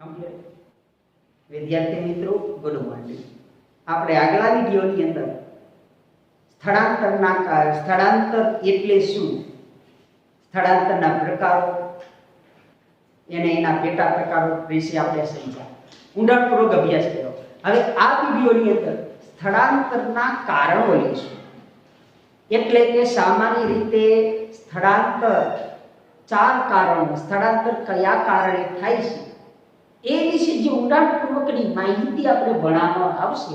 Complete. વિદ્યાર્થી મિત્રો, good morning. આપણે આગલા વિડીયોની અંદર સ્થળાંતર એટલે શું, સ્થળાંતરના પ્રકારો, એના પેટા પ્રકારો વિશે આપણે સમજ્યા, ઊંડાણપૂર્વક અભ્યાસ કર્યો. હવે આ વિડીયોની અંદર સ્થળાંતરના કારણો લઈશું. એટલે કે સામાન્ય રીતે સ્થળાંતર, ચાર કારણો, સ્થળાંતર કયા કારણે થાય છે એ વિશે જે ઊંડાણપૂર્વકની માહિતી આપણે ભણવામાં આવશે,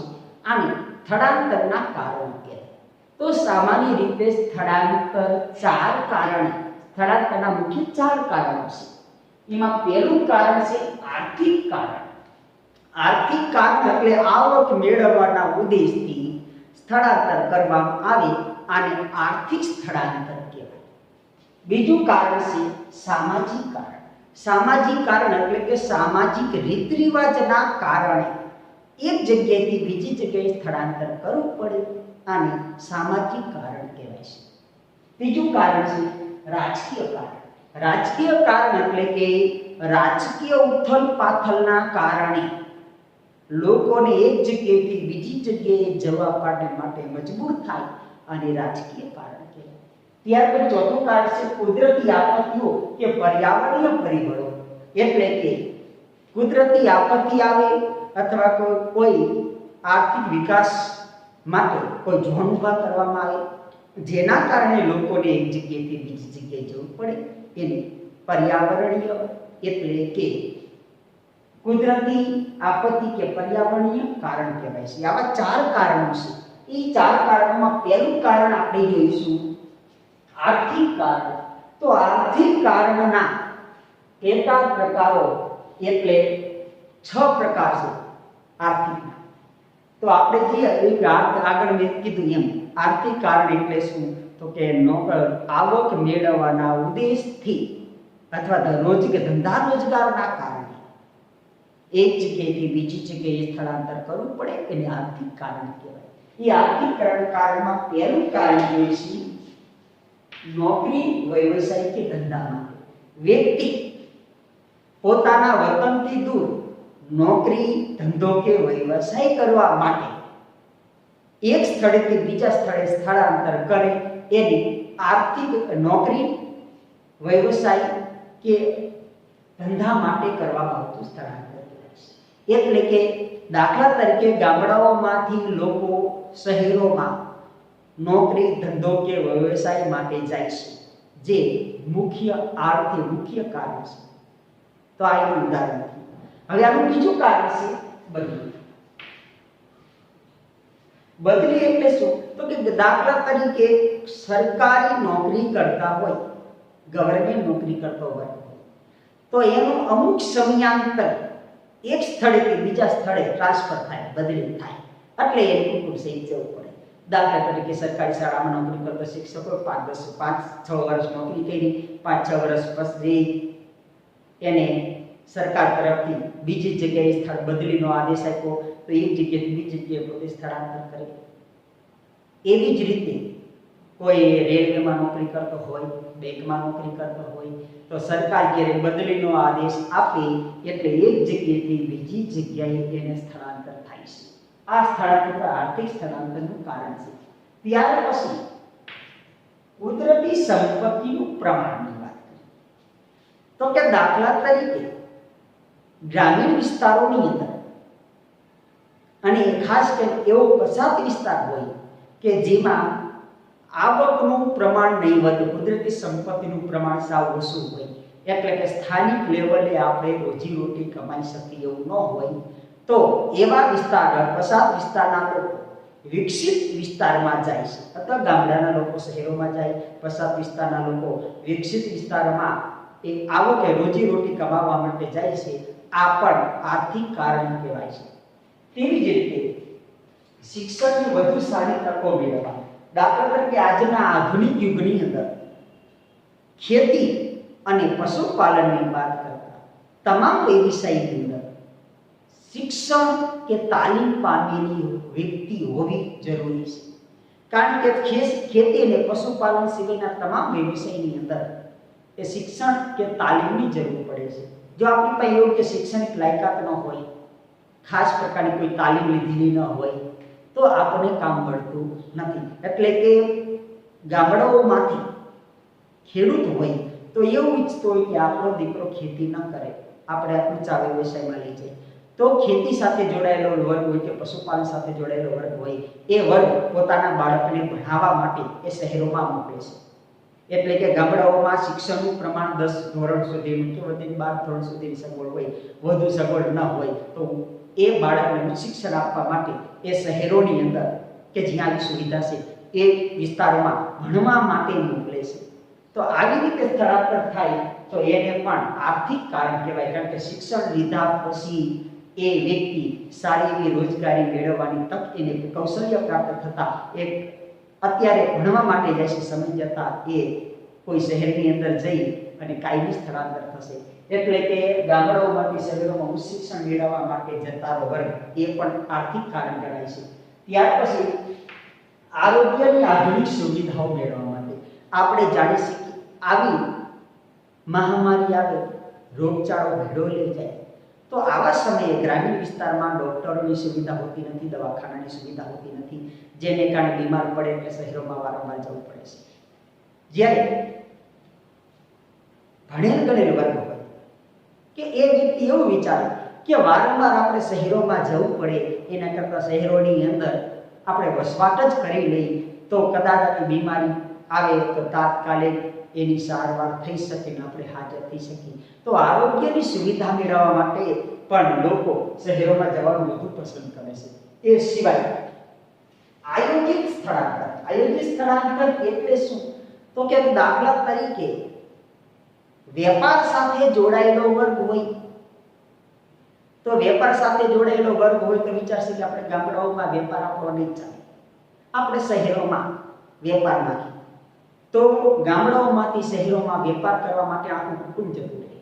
આને સ્થળાંતરના કારણો કહેવાય. તો સામાન્ય રીતે સ્થળાંતર ચાર કારણે, સ્થળાંતરના મુખ્ય ચાર કારણો છે. એમાં પહેલું કારણ છે આર્થિક કારણ. આર્થિક કારણ એટલે આવક મેળવવાના ઉદ્દેશથી સ્થળાંતર કરવામાં આવે, આને આર્થિક સ્થળાંતર કહેવાય. બીજું કારણ છે સામાજિક કારણ. સામાજિક કારણ એટલે કે સામાજિક રીત રિવાજના કારણે એક જગ્યાએથી બીજી જગ્યાએ સ્થળાંતર કરવું પડે, આને સામાજિક કારણ કહેવાય છે. ત્રીજું કારણ છે રાજકીય કારણ. રાજકીય કારણ એટલે કે રાજકીય ઉથલ પાથલના કારણે લોકોને એક જગ્યાએથી બીજી જગ્યાએ જવા માટે મજબૂર થાય, અને રાજકીય કારણ કહેવાય. ત્યાર પછી ચોથું કારણ છે કુદરતી આપત્તિઓ કે પર્યાવરણીય પરિબળો. એટલે કે કુદરતી આપત્તિ આવે અથવા કોઈ આર્થિક વિકાસ માટે કોઈ ઝોન ઊભા કરવામાં આવે, જેના કારણે લોકોને એક જગ્યાએથી બીજી જગ્યાએ જવું પડે, એને પર્યાવરણીય એટલે કે કુદરતી આપત્તિ કે પર્યાવરણીય કારણ કહેવાય છે. આવા ચાર કારણો છે. એ ચાર કારણોમાં પહેલું કારણ આપણે જોઈશું આર્થિક કારણ. તો આર્થિક કારણના પેટા પ્રકારો એટલે 6 પ્રકાર છે આર્થિકના. તો આપણે જે આગળ મેં કીધું એમ આર્થિક કારણ એટલે શું, તો કે આવક મેળવવાના ઉદ્દેશથી અથવા ધંધા રોજગારના કારણે એક જગ્યાએથી બીજી જગ્યાએ સ્થળાંતર કરવું પડે, એને આર્થિક કારણ કહેવાય. એ આર્થિક કારણમાં પહેલું કારણ જોઈએ છે નોકરી, વ્યવસાય કે ધંધા માટે. વ્યક્તિ પોતાના વતનથી દૂર નોકરી, ધંધો કે વ્યવસાય કરવા માટે એક સ્થળેથી બીજા સ્થળે સ્થળાંતર કરે, એની આર્થિક, નોકરી, વ્યવસાય કે ધંધા માટે કરવામાં આવતું સ્થળાંતર કહેવાય છે. એટલે કે દાખલા તરીકે ગામડાઓમાંથી લોકો શહેરોમાં નોકરી, ધંધો કે વ્યવસાય માટે જાય છે, જે મુખ્ય કારણ છે. તો આ એક ઉદાહરણ છે. હવે આનું બીજું કારણ છે બદલી. બદલી એટલે શું, તો કે દાખલા તરીકે સરકારી નોકરી કરતા હોય, ગવર્મેન્ટ નોકરી કરતો હોય, તો એનું અમુક સમયાંતર એક સ્થળેથી બીજા સ્થળે ટ્રાન્સફર થાય, બદલી થાય, એટલે એને કુટુંબ સહિત જવું પડે. દાખલા તરીકે સરકારી શાળામાં નોકરી કરતો શિક્ષકો 5-6 વર્ષ નોકરી કરી, 5-6 વર્ષ પછી એને સરકાર તરફથી બીજી જગ્યાએ સ્થળ બદલીનો આદેશ આપ્યો, તો એક જગ્યાએથી બીજી જગ્યાએ પોતે સ્થળાંતર કરે. એવી જ રીતે કોઈ રેલવેમાં નોકરી કરતો હોય, બેંકમાં નોકરી કરતો હોય, તો સરકાર જ્યારે બદલીનો આદેશ આપે એટલે એક જગ્યાએથી બીજી જગ્યાએ એને સ્થળાંતર થાય છે. આ સ્થળાંતર આર્થિક સ્થળાંતરનું કારણ છે. ત્યાર પછી કુદરતી સંપત્તિનું પ્રમાણની વાત કરીએ, તો કે દાખલા તરીકે ગ્રામીણ વિસ્તારોની અંદર અને ખાસ કરીને એવો પછાત વિસ્તાર હોય કે જેમાં આવકનું પ્રમાણ નહીવત, કુદરતી સંપત્તિનું પ્રમાણ સાવ ઓછું હોય, એટલે કે સ્થાનિક લેવલે આપણે રોજીરોટી કમાઈ શકીએ એવું ન હોય, તો એવા વિસ્તાર, પછાત વિસ્તારના લોકો વિકસિત વિસ્તારમાં જાય છે, અથવા ગામડાના લોકો શહેરોમાં જાય, પછાત વિસ્તારના લોકો વિકસિત વિસ્તારમાં એ આવકે રોજીરોટી કમાવા માટે જાય છે. આ પણ આર્થિક કારણ કહેવાય છે. તેવી જ રીતે શિક્ષણની વધુ સારી તકો મેળવવા. દાખલા તરીકે આજના આધુનિક યુગની અંદર ખેતી અને પશુપાલનની વાત કરતા તમામ વ્યવસાયની અંદર શિક્ષણ કે તાલીમ પામેલી વ્યક્તિ હોવી જરૂરી છે. કારણ કે ખેતી અને પશુપાલન સિવાયના તમામ વ્યવસાયની અંદર એ શિક્ષણ કે તાલીમની જરૂર પડે છે. જો આપણી પાસે યોગ્ય શૈક્ષણિક લાયકાત ન હોય, ખાસ પ્રકારની કોઈ તાલીમ લીધેલી ન હોય, તો આપણને કામ મળતું નથી. એટલે કે ગામડાઓમાંથી ખેડૂત હોય તો એવું ઈચ્છતો હોય કે આપણો દીકરો ખેતી ન કરે, આપણે ઊંચા વ્યવસાયમાં લઈ જાય. તો ખેતી સાથે જોડાયેલો વર્ગ હોય કે પશુપાલન સાથે જોડાયેલો વર્ગ હોય, એ વર્ગ પોતાના બાળકને ભણાવવા માટે એ શહેરોમાં મોકલે છે. એટલે કે ગામડાઓમાં શિક્ષણનું પ્રમાણ 10 ધોરણ સુધીનું કે વધીને 12 ધોરણ સુધીની સગવડ હોય, વધુ સગવડ ન હોય તો એ બાળકને ઉચ્ચ શિક્ષણ આપવા માટે એ શહેરોની અંદર કે જ્યાં આવી સુવિધા છે એ વિસ્તારોમાં ભણવા માટે મોકલે છે. તો આવી રીતે સ્થળાંતર થાય તો એને પણ આર્થિક કારણ કહેવાય, કારણ કે શિક્ષણ લીધા પછી એ વ્યક્તિ સારી એવી રોજગારી મેળવવાની તક, એને કૌશલ્ય પ્રાપ્ત થતા એક અત્યારે ભણવા માટે જાય છે, સમય જતા એ કોઈ શહેરની અંદર જઈ અને કાયમી સ્થળાંતર થશે. એટલે કે ગામડાઓમાંથી શહેરોમાં ઉચ્ચ શિક્ષણ મેળવવા માટે જતારો વર્ગ એ પણ આર્થિક કારણ ગણાય છે. ત્યાર પછી આરોગ્યની આધુનિક સુવિધાઓ મેળવવા માટે આપણે જાણી શકીએ, આવી મહામારી આવે, રોગચાળો ભેળો લઈ જાય, તો આવા સમયે ગ્રામીણ વિસ્તારમાં ડોક્ટરોની સુવિધા હોતી નથી, દવાખાનાની સુવિધા હોતી નથી, જેને કારણે બીમાર પડે એટલે શહેરોમાં વારંવાર જવું પડે છે. જ્યારે ભણેલ ગણેલ વર્ગ હોય કે એ વ્યક્તિ એવું વિચારે કે વારંવાર આપણે શહેરોમાં જવું પડે એના કરતાં શહેરોની અંદર આપણે વસવાટ જ કરી લઈ તો કદાચ આવી બીમારી આવે તો તાત્કાલિક એની સારવાર થઈ શકે ને આપણે હાજર થઈ શકીએ. તો આરોગ્યની સુવિધા મેળવવા માટે પણ લોકો શહેરોમાં જવાનું વધુ પસંદ કરે છે. એ સિવાય આયોજિત સ્થળાંતર એટલે શું? તો કે દાખલા તરીકે વેપાર સાથે જોડાયેલો વર્ગ હોય, તો વેપાર સાથે જોડાયેલો વર્ગ હોય તો વિચારશે કે આપણે ગામડાઓમાં વેપાર આપણો નહીં ચાલે, આપણે શહેરોમાં વેપાર નાખીએ. તો ગામડાઓમાંથી શહેરોમાં વેપાર કરવા માટે આખું કુટુંબ જતું રહે.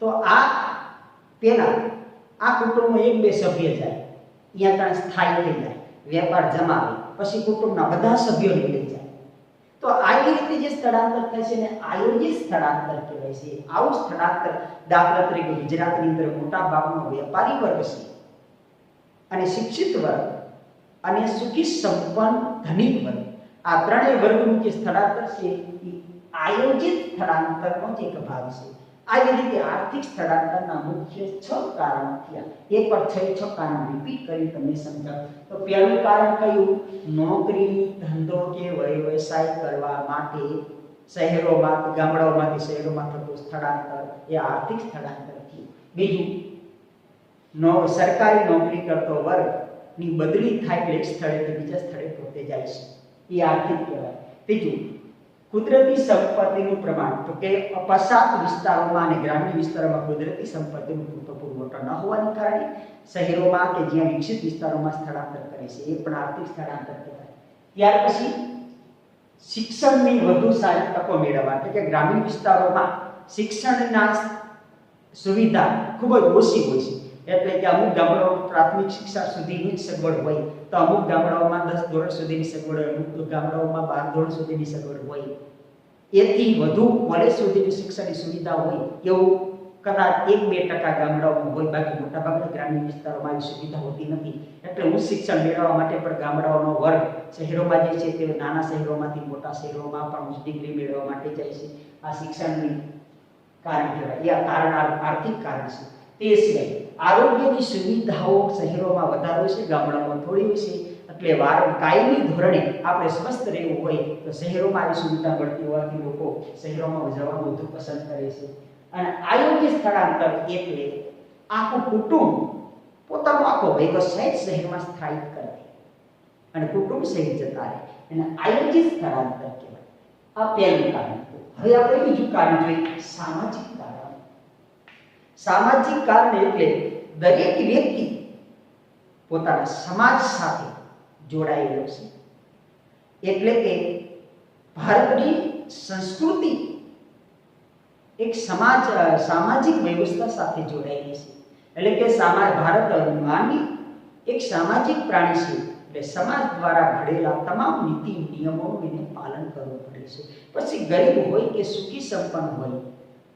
તો આ પેલા આ કુટુંબમાં 1-2 સભ્ય જાય, અહીંયા ત્યાં સ્થાયી થઈ જાય, વેપાર જમાવે, પછી કુટુંબના બધા સભ્યોને લઈ જાય. તો આવી રીતે જે સ્થળાંતર થાય છે ને આયોજિત સ્થળાંતર કહેવાય છે. આવું સ્થળાંતર દાખલા તરીકે ગુજરાતની અંદર મોટા ભાગનો વેપારી વર્ગ છે અને શિક્ષિત વર્ગ અને સુખી સંપન્ન ધનિક વર્ગ, આ ત્રણેય વર્ગનું જે સ્થળાંતર છે એ આયોજિત સ્થળાંતરનો જ એક ભાગ છે. આવી રીતે આર્થિક સ્થળાંતરના મુખ્ય 6 કારણો થયા. એકવાર 6 કારણ રિપીટ કરી તમને સમજાવું. તો પહેલું કારણ કયું? નોકરી, ધંધો કે વ્યવસાય કરવા માટે શહેરોમાં ગામડાઓમાંથી શહેરોમાં થતું સ્થળાંતર એ આર્થિક સ્થળાંતર થયું. બીજું, સરકારી નોકરી કરતો વર્ગની બદલી થાય એટલે એક સ્થળેથી બીજા સ્થળે પોતે જાય છે, એ આર્થિક કહેવાય. ત્રીજું, કુદરતી સંપત્તિનું પ્રમાણ, તો કે પછાત વિસ્તારોમાં અને ગ્રામીણ વિસ્તારોમાં કુદરતી સંપત્તિનો પૂરતો પુરવઠો ન હોવાને કારણે શહેરોમાં કે જ્યાં વિકસિત વિસ્તારોમાં સ્થળાંતર કરે છે, એ પણ આર્થિક સ્થળાંતર કહેવાય. ત્યાર પછી શિક્ષણની વધુ સારી તકો મેળવવા, એટલે કે ગ્રામીણ વિસ્તારોમાં શિક્ષણના સુવિધા ખૂબ જ ઓછી હોય છે. એટલે કે અમુક ગામડાઓમાં પ્રાથમિક શિક્ષા સુધીની સગવડ હોય, તો અમુક ગામડાઓમાં 10 ધોરણ સુધીની સગવડ હોય, અમુક ગામડાઓમાં 12 ધોરણ સુધીની સગવડ હોય. એથી વધુ કોલેજ સુધીની શિક્ષણની સુવિધા હોય એવું કદાચ 1-2% ગામડાઓમાં હોય, બાકી મોટાભાગના ગ્રામીણ વિસ્તારોમાં આવી સુવિધા હોતી નથી. એટલે ઉચ્ચ શિક્ષણ મેળવવા માટે પણ ગામડાઓનો વર્ગ શહેરોમાં જે છે તે નાના શહેરોમાંથી મોટા શહેરોમાં પણ ઉચ્ચ ડિગ્રી મેળવવા માટે જાય છે. આ શિક્ષણની કારણ કહેવાય. આ કારણ આર્થિક કારણ છે. તે સિવાય આરોગ્યની સુવિધાઓ શહેરોમાં વધારે છે, ગામડાઓમાં થોડી હોય છે. એટલે કાયમી ધોરણે આપણે સ્વસ્થ રહેવું હોય તો શહેરોમાં આવી સુવિધા મળતી હોવાથી લોકો શહેરોમાં જવાનું વધુ પસંદ કરે છે. અને આયોજિત સ્થળાંતર એટલે આખું કુટુંબ પોતાનો આખો વ્યવસાય શહેરમાં સ્થાયિત કરે અને કુટુંબ સહિત જતા રહે, એને આયોજિત સ્થળાંતર કહેવાય. આ પહેલું કારણ. હવે આપણે બીજું કારણ જોઈએ, સામાજિક કારણ. સામાજિક કારણ એટલે દરેક વ્યક્તિ પોતાના સમાજ સાથે જોડાયેલો છે. એટલે કે ભારતની સંસ્કૃતિ એક સામાજિક વ્યવસ્થા સાથે જોડાયેલી છે. એટલે કે ભારત માનવી એક સામાજિક પ્રાણી છે. એટલે સમાજ દ્વારા ઘડેલા તમામ નીતિ નિયમોનું એને પાલન કરવું પડે છે. પછી ગરીબ હોય કે સુખી સંપન્ન હોય,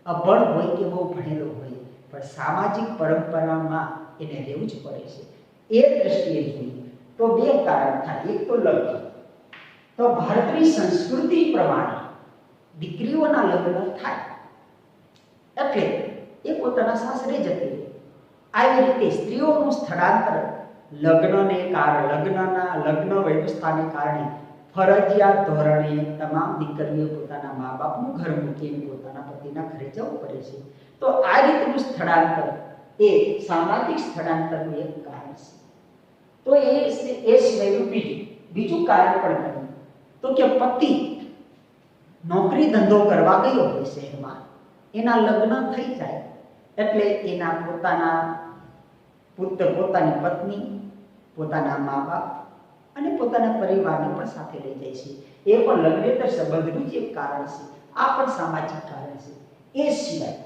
અભણ હોય કે બહુ ભણેલો હોય, પણ સામાજિક પરંપરામાં એને રહેવું જ પડે છે. એ દ્રષ્ટિએ જોઈએ તો બે કારણ થાય. એક તો લગ્ન, તો ભારતીય સંસ્કૃતિ પ્રમાણે દીકરીઓના લગ્ન થાય એટલે એ પોતાના સાસરે જતી રહે. આવી રીતે સ્ત્રીઓનું સ્થળાંતર લગ્ન વ્યવસ્થાને કારણે ફરજિયાત ધોરણે તમામ દીકરીઓ પોતાના મા બાપનું ઘર મૂકીને પોતાના પતિના ઘરે જવું પડે છે. તો આ રીતનું સ્થળાંતર એ સામાજિક સ્થળાંતરનું એક કારણ છે. તો એ સિવાયનું બીજું કારણ પણ કહ્યું તો કે પતિ નોકરી ધંધો કરવા ગયો હોય શહેરમાં, એના લગ્ન થઈ જાય એટલે એના પોતાની પત્ની, પોતાના મા બાપ અને પોતાના પરિવારને પણ સાથે લઈ જાય છે. એ પણ લગ્નેતર સંબંધનું જ એક કારણ છે. આ પણ સામાજિક કારણ છે. એ સિવાય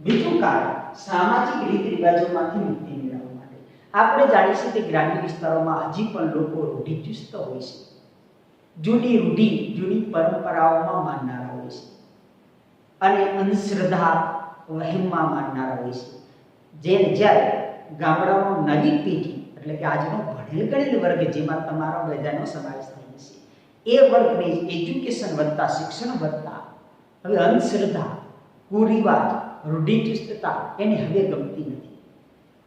બીજું કારણ સામાજિક રીત રિવાજોમાંથી મુક્તિ મેળવવા માટે. આપણે જાણીએ છીએ કે ગ્રામ્ય વિસ્તારોમાં હજી પણ લોકો રૂઢિચુસ્ત હોય છે, જૂની રૂઢિ જૂની પરંપરાઓમાં માનનારા હોય છે અને અંધશ્રદ્ધા વહેમમાં માનનારા હોય છે. જ્યારે ગામડામાં નવી પેઢી એટલે કે આજનો ભણેલ ગણેલ વર્ગ, જેમાં તમારો બધાનો સમાવેશ થાય છે, એ વર્ગને એજ્યુકેશન વધતા, શિક્ષણ વધતા હવે અંધશ્રદ્ધા, કુરિવાજ, રૂઢિચુસ્તતા એને હવે ગમતી નથી.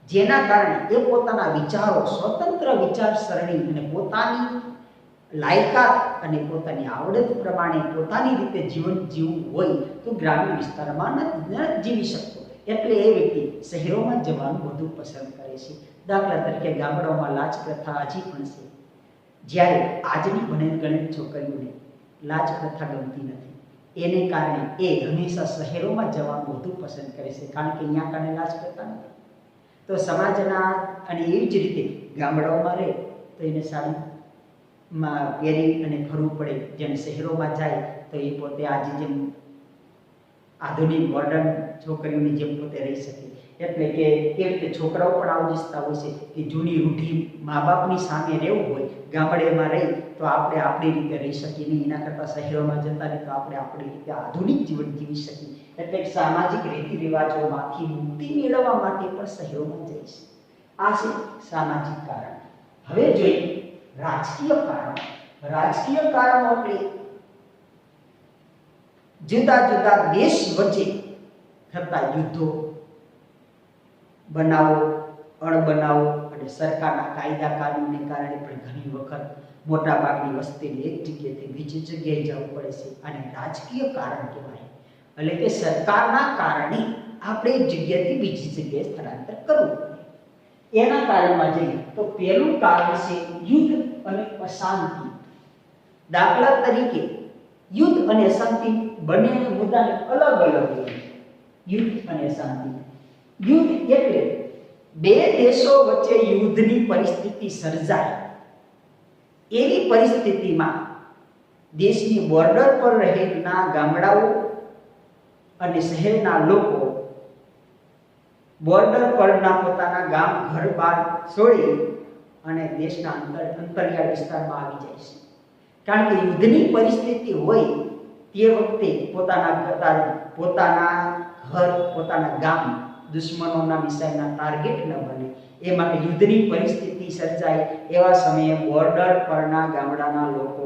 જેના કારણે એ પોતાના વિચારો, સ્વતંત્ર વિચારસરણી અને પોતાની લાયકાત અને પોતાની આવડત પ્રમાણે પોતાની રીતે જીવન જીવવું હોય તો ગ્રામ્ય વિસ્તારમાં ન જીવી શકતો. એટલે એ વ્યક્તિ શહેરોમાં જવાનું વધુ પસંદ કરે છે. દાખલા તરીકે ગામડાઓમાં લાજ પ્રથા હજી પણ છે. જ્યારે આજની ભણેલ ગણેલ છોકરીઓને લાજ પ્રથા ગમતી નથી. એને કારણે એ હંમેશા શહેરોમાં જવાનું વધુ પસંદ કરે છે, કારણ કે અહીંયા કારણે લાજ પ્રથા નથી. તો સમાજના અને એવી જ રીતે ગામડાઓમાં રહે તો એને સાડીમાં પહેરી અને ફરવું પડે. જેમ શહેરોમાં જાય તો એ પોતે આજે જેમ આધુનિક મોડર્ન છોકરીઓની જેમ પોતે રહી શકે. એટલે કે એ રીતે છોકરાઓ પણ આવું ઈચ્છતા હોય છે કે જૂની રૂઢિ મા બાપની સામે રહેવું હોય, ગામડેમાં રહી તો આપણે આપણી રીતે રહી શકીએ નહીં, એના કરતાં શહેરોમાં જતા રહી તો આપણે આપણી રીતે આધુનિક જીવન જીવી શકીએ. એટલે સામાજિક રીતિ રિવાજોમાંથી મુક્તિ મેળવવા માટે પણ શહેરોમાં જાય છે. આ છે સામાજિક કારણ. હવે જોઈએ રાજકીય કારણો. રાજકીય કારણો એટલે જુદા જુદા દેશ વચ્ચે થતા યુદ્ધો, બનાવો, અણબનાવો અને સરકારના કાયદા કાનૂનને કારણે પણ ઘણી વખત મોટા ભાગની વસ્તીને એક જગ્યાએથી બીજી જગ્યાએ જવું પડે છે. અને રાજકીય કારણ કહેવાય. એટલે કે સરકારના કારણે આપણે એક જગ્યાએથી બીજી જગ્યાએ સ્થળાંતર કરવું પડે. એના કારણમાં જઈએ તો પહેલું કારણ છે યુદ્ધ અને અશાંતિ. દાખલા તરીકે યુદ્ધ અને અશાંતિ બંને મુદ્દાને અલગ અલગ હોય. યુદ્ધ અને અશાંતિ. યુદ્ધ એટલે બે દેશો વચ્ચે યુદ્ધની પરિસ્થિતિ સર્જાય. એવી પરિસ્થિતિમાં દેશની બોર્ડર પર રહેલા ગામડાઓ અને શહેરના લોકો બોર્ડર પરના પોતાના ગામ ઘર બાર છોડી અને દેશના અંતરિયાળ વિસ્તારમાં આવી જાય છે. કારણ કે યુદ્ધની પરિસ્થિતિ હોય તે વખતે પોતાના ઘર, પોતાના ગામ દુશ્મનોના મિસાઇલના ટાર્ગેટ ન બને એ માટે યુદ્ધની પરિસ્થિતિ સર્જાય એવા સમયે બોર્ડર પરના ગામડાના લોકો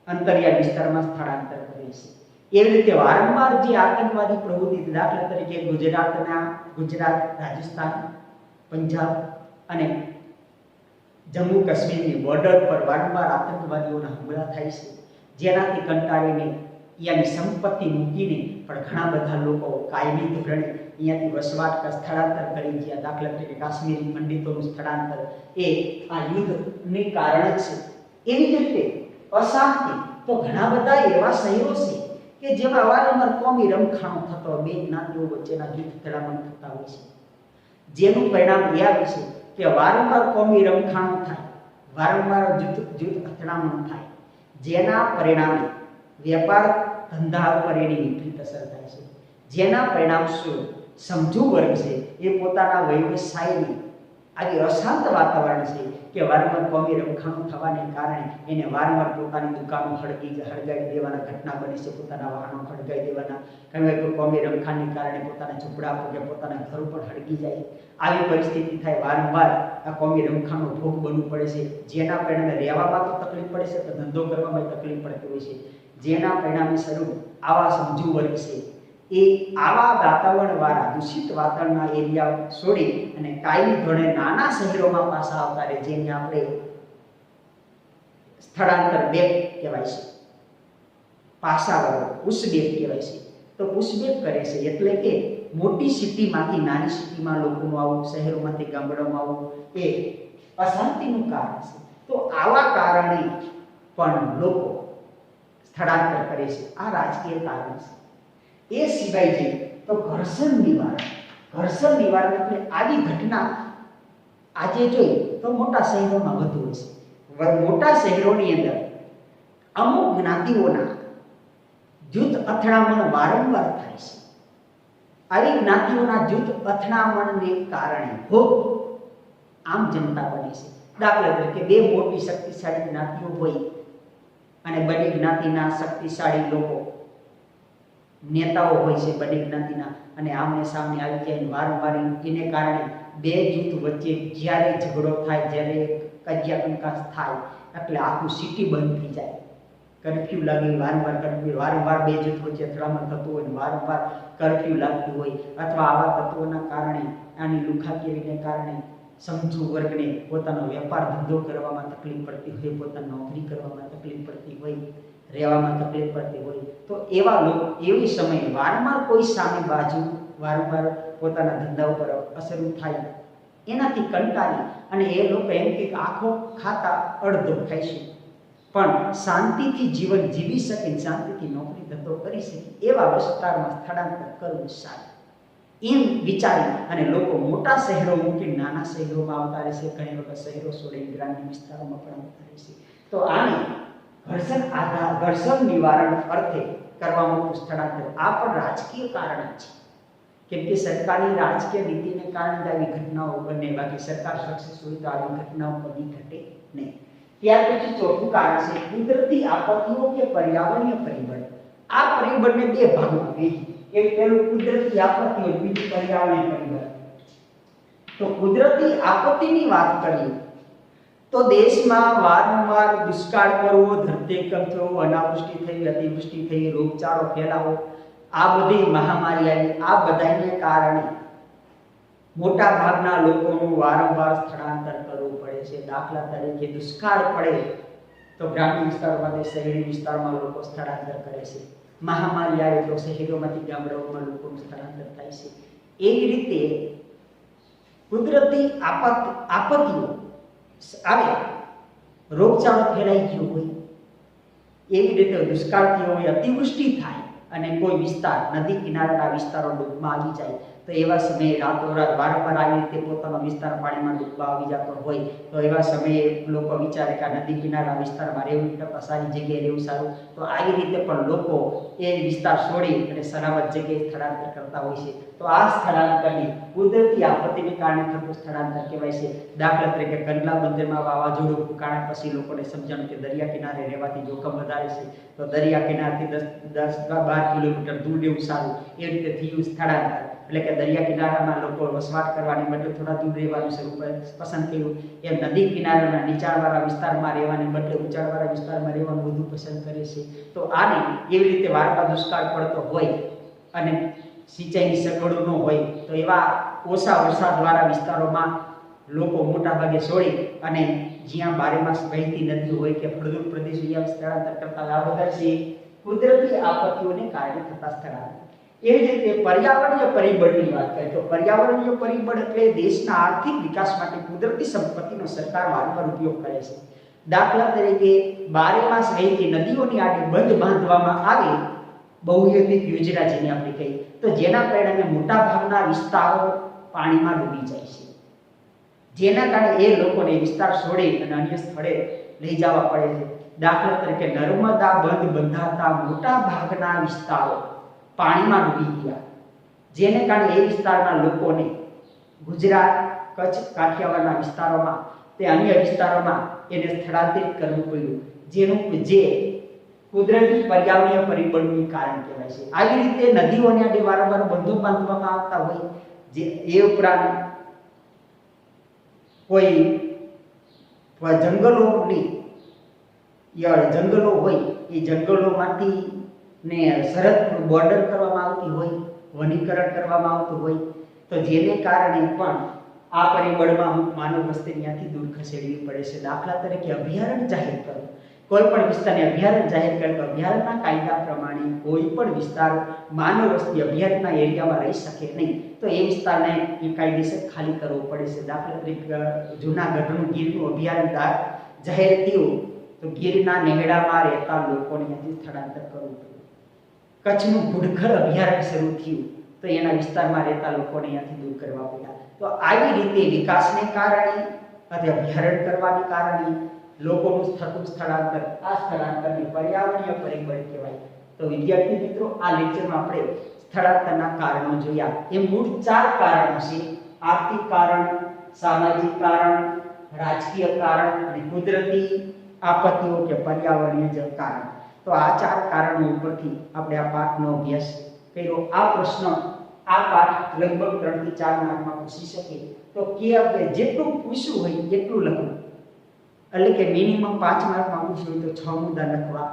અંતરિયાળ વિસ્તારમાં સ્થળાંતર કરે છે. એવી રીતે વારંવાર જે આતંકવાદી પ્રવૃત્તિ, દાખલા તરીકે ગુજરાત, રાજસ્થાન, પંજાબ અને જમ્મુ કાશ્મીરની બોર્ડર પર વારંવાર આતંકવાદીઓના હુમલા થાય છે. જેનાથી કંટાળીને અહીંયાની સંપત્તિ મૂકીને પણ ઘણા બધા લોકો કાયમી ધોરણે અહીંયાથી વસવાટ સ્થળાંતર કરી ગયા. દાખલા તરીકે કાશ્મીરી પંડિતોનું સ્થળાંતર એ આ યુદ્ધને કારણે છે. એવી જ રીતે અશાંતિ તો ઘણા બધા એવા શહેરો છે કે જેમાં વારંવાર કોમી રમખાણો થતો, બે જ્ઞાતિઓ વચ્ચેના યુદ્ધ અથડામણ થતા હોય છે. જેનું પરિણામ એ આવે છે કે વારંવાર કોમી રમખાણો થાય, વારંવાર યુદ્ધ અથડામણ થાય, જેના પરિણામે વેપાર ધંધા ઉપર એની વિપરીત અસર થાય છે. જેના પરિણામ શું સમજુ વર્ગ છે એ પોતાના વ્યવસાયને આવી અશાંત વાતાવરણ છે કે વારંવાર કોમી રમખાણું થવાને કારણે એને વારંવાર પોતાની દુકાનો હળગાવી દેવાના ઘટના બને છે, પોતાના વાહનો હળગાવી દેવાના, ઘણી વાર કોમી રમખાણને કારણે પોતાના ઝૂંપડા કે પોતાના ઘરો પણ હળગી જાય. આવી પરિસ્થિતિ થાય, વારંવાર આ કોમી રમખાણનો ભોગ બનવું પડે છે, જેના પરિણામે રહેવામાં તો તકલીફ પડે છે, તો ધંધો કરવામાં તકલીફ પડતી હોય છે. જેના પરિણામે સ્વરૂપ આવા સમજુ વર્ગ છે એ આવા વાતાવરણવાળા દૂષિત વાતાવરણના એરિયા છોડી અને કાયમી ધોરણે નાના શહેરોમાં પાછા આવતા રહે, જેને આપણે સ્થળાંતર બેક કહેવાય છે, પાછા વળો પુશબેક કહેવાય છે. તો પુશબેક કરે છે એટલે કે મોટી સિટીમાંથી નાની સિટીમાં લોકોનું આવું, શહેરોમાંથી ગામડામાં આવવું એ અશાંતિનું કારણ છે. તો આવા કારણે પણ લોકો સ્થળાંતર કરે છે, આ રાજકીય કારણ છે. એ સિવાય છે તો ઘર્ષણ નિવારણ. ઘર્ષણ નિવારણ એટલે આવી ઘટના આજે જોઈએ તો મોટા શહેરોમાં વધુ હોય છે. મોટા શહેરોની અંદર અમુક જ્ઞાતિઓના જૂથ અથડામણ વારંવાર થાય છે. આવી જ્ઞાતિઓના જૂથ અથડામણને કારણે ભોગ આમ જનતા બને છે. દાખલા તરીકે બે મોટી શક્તિશાળી જ્ઞાતિઓ હોય અને બંને જ્ઞાતિના શક્તિશાળી લોકો નેતાઓ હોય છે બંને જ્ઞાતિના, અને આમને સામને આવી જાય વારંવાર એને કારણે બે જૂથ વચ્ચે જ્યારે ઝઘડો થાય, જ્યારે કજિયા કંકાસ થાય એટલે આખું સિટી બંધ થઈ જાય. કર્ફ્યુ લાગી, વારંવાર કર્ફ્યુ, વારંવાર બે જૂથ વચ્ચે અથડામણ થતું હોય, વારંવાર કર્ફ્યુ લાગતું હોય, અથવા આવા તત્વોના કારણે, આની લુખાકીરીને કારણે સમજુ વર્ગને પોતાનો વેપાર ધંધો કરવામાં તકલીફ પડતી હોય, પોતાની નોકરી કરવામાં તકલીફ પડતી હોય, રહેવામાં તકલીફ પડતી હોય, તો એવા લોકો એવી સમયે વારંવાર કોઈ સામે બાજુ વારંવાર પોતાના ધંધા ઉપર અસર થાય, એનાથી કંટાળી અને એ લોકો એમ કે આખો ખાતા અડધો ખાઈશું પણ શાંતિથી જીવન જીવી શકે, શાંતિથી નોકરી ધંધો કરી શકે એવા વિસ્તારમાં સ્થળાંતર કરવું સારું એમ વિચારી અને લોકો મોટા શહેરો મૂકી નાના શહેરોમાં આવતા રહેશે. ઘણી વખત શહેરો છોડી ગ્રામ્ય વિસ્તારોમાં પણ આવતા રહેશે. તો આને ઘર્ષણ નિવારણ અર્થે કરવામાં સ્થળાંતર આ પણ રાજકીય કારણ છે, કેમ કે સરકારની રાજકીય નીતિને કારણે આવી ઘટનાઓ બને, બાકી સરકાર સક્સેસ હોય તો આવી ઘટનાઓ કદી ઘટે નહીં. ત્યાર પછી ચોથું કારણ છે કુદરતી આપત્તિઓ કે પર્યાવરણીય પરિબળ. આ પરિબળને બે ભાગમાં વહેંચી, એક પેલું કુદરતી આપત્તિઓ, બીજું પર્યાવરણીય પરિબળ. તો કુદરતી આપત્તિની વાત કરીએ તો દેશમાં વારંવાર દુષ્કાળ પડવો, ધરતીકંપ થવો, અનાવૃષ્ટિ થઈ, અતિવૃષ્ટિ થઈ, રોગચાળો ફેલાવો, આ બધી મહામારી આવી, આ બધાને કારણે મોટા ભાગના લોકોનું વારંવાર સ્થળાંતર કરવું પડે છે. દાખલા તરીકે દુષ્કાળ પડે તો ગ્રામીણ વિસ્તારોમાંથી શહેરી વિસ્તારમાં લોકો સ્થળાંતર કરે છે. મહામારી આવે તો શહેરોમાંથી ગામડાઓમાં લોકોનું સ્થળાંતર થાય છે. એવી રીતે કુદરતી આપત્તિઓ આવે, રોગચાળો ફેલાઈ ગયો હોય, એવી રીતે દુષ્કાળ થયો હોય, અતિવૃષ્ટિ થાય અને કોઈ વિસ્તાર નદી કિનારાના વિસ્તારો ડૂબમાં આવી જાય, તો એવા સમયે રાતોરાત વારંવાર આવી રીતે પોતાનો વિસ્તાર પાણીમાં ડૂબવા આવી જતો હોય, તો એવા સમયે લોકો વિચારે કે આ નદી કિનારા વિસ્તારમાં રહેવું કરતાં સારી જગ્યાએ રહેવું સારું. તો આવી રીતે પણ લોકો એ વિસ્તાર છોડી અને સલામત જગ્યાએ સ્થળાંતર કરતા હોય છે. તો આ સ્થળાંતરની કુદરતી આપત્તિને કારણે થતું સ્થળાંતર કહેવાય છે. દાખલા તરીકે કંડલા બંદરમાં વાવાઝોડું ફૂંકાણા પછી લોકોને સમજાણું કે દરિયા કિનારે રહેવાથી જોખમ વધારે છે, તો દરિયા કિનારેથી 10-12 કિલોમીટર દૂર રહેવું સારું. એ રીતે થયું સ્થળાંતર, એટલે કે દરિયા કિનારામાં લોકો વસવાટ કરવાની બદલે થોડા દૂર રહેવાનું પસંદ કર્યું. એમ નદી કિનારાના નીચાણવાળા વિસ્તારમાં રહેવાને બદલે ઊંચાણવાળા વિસ્તારમાં રહેવાનું વધુ પસંદ કરે છે. તો આને એવી રીતે વારંવાર દુષ્કાળ પડતો હોય અને સિંચાઈની સગવડો ન હોય તો એવા ઓછા વરસાદવાળા વિસ્તારોમાં લોકો મોટા ભાગે છોડી અને જ્યાં બારેમાસ વહેતી નદી હોય કે ફળદ્રુપ પ્રદેશ અહીંયા સ્થળાંતર કરતા આ બધા છે કુદરતી આપત્તિઓને કારણે થતા સ્થળાંતર. એવી જ રીતે પર્યાવરણીય પરિબળની વાત કરીએ તો પર્યાવરણીય પરિબળ એટલે દેશના આર્થિક વિકાસ માટે કુદરતી સંપત્તિનો સરકાર વારંવાર ઉપયોગ કરે છે. દાખલા તરીકે બારેમાસ વહેતી નદીઓની આડે બંધ બાંધવામાં આવે, બહુહેતુક યોજના જેને આપણે કહીએ, તો જેના પરિણામે મોટા ભાગના વિસ્તારો પાણીમાં ડૂબી જાય છે, જેના કારણે એ લોકોને વિસ્તાર છોડી અને અન્ય સ્થળે લઈ જવા પડે છે. દાખલા તરીકે નર્મદા બંધ બંધાતા મોટા ભાગના વિસ્તારો પાણીમાં ડૂબી ગયા, જેને કારણે એ વિસ્તારના લોકોને ગુજરાત કચ્છ કાઠિયાવાડના વિસ્તારોમાં તે અન્ય વિસ્તારોમાં એને સ્થળાંતરિત કરવું પડ્યું, જે કુદરતી પર્યાવરણીય પરિબળોનું કારણ કહેવાય છે. આવી રીતે નદીઓને આડે વારંવાર બંધો બાંધવામાં આવતા હોય, જે એ ઉપરાંત કોઈ જંગલો હોય એ જંગલોમાંથી ને સરહદ બોર્ડર કરવામાં આવતી હોય, વનીકરણ કરવામાં આવતું હોય, તો જેને કારણે પણ આ પરિબળમાં અમુક માનવ વસ્તી ત્યાંથી દૂર ખસેડવી પડે છે. દાખલા તરીકે અભયારણ્ય જાહેર કરો, કોઈ પણ વિસ્તારને અભયારણ્ય જાહેર કરે તો અભયારણ્યના કાયદા પ્રમાણે કોઈ પણ વિસ્તાર માનવ વસ્તી અભયારણ્યના એરિયામાં રહી શકે નહીં, તો એ વિસ્તારને એ કાયદેસર ખાલી કરવો પડે છે. દાખલા તરીકે જૂનાગઢનું ગીરનું અભયારણ્ય જાહેર થયું તો ગીરના નેહડામાં રહેતા લોકોને ત્યાંથી સ્થળાંતર કરવું પડ્યું. કચ્છનું ઘુડખર અભયારણ્ય શરૂ થયું તો એના વિસ્તારમાં રહેતા લોકોને ત્યાંથી દૂર કરવા પડ્યા. તો આવી રીતે વિકાસને કારણે અથવા અભયારણ્ય કરવાને કારણે લોકોનું થતું સ્થળાંતર, આ સ્થળાંતરને પર્યાવરણીય પરિબળ કહેવાય. તો વિદ્યાર્થી મિત્રો, આ લેક્ચરમાં આપણે સ્થળાંતરના કારણો જોયા. એ મૂળ 4 કારણો છે: આર્થિક કારણ, સામાજિક કારણ, રાજકીય કારણ અને કુદરતી આપત્તિઓ કે પર્યાવરણીય કારણ. તો આ 4 કારણો ઉપરથી આપણે આ પાઠનો અભ્યાસ કર્યો. આ પ્રશ્ન, આ પાઠ લગભગ 3 થી 4 માર્કમાં પૂછી શકે. તો કે જેટલું પૂછવું હોય એટલું લખવું, એટલે કે મિનિમમ 5 માર્કમાં પૂછ્યું હોય તો 6 મુદ્દા લખવા,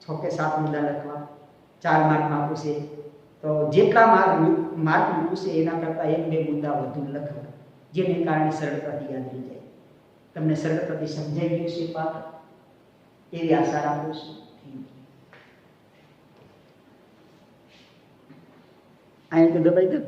6 કે 7 મુદ્દા લખવા. 4 માર્કમાં પૂછે તો જેટલા માર્ક પૂછે એના કરતાં 1-2 મુદ્દા વધુ લખવા, જેને કારણે સરળતાથી યાદ રહી જાય. તમને સરળતાથી સમજાઈ ગયું છે પાઠ, એવી આશા રાખું છું. અહીંયા તો દબાઈ દો.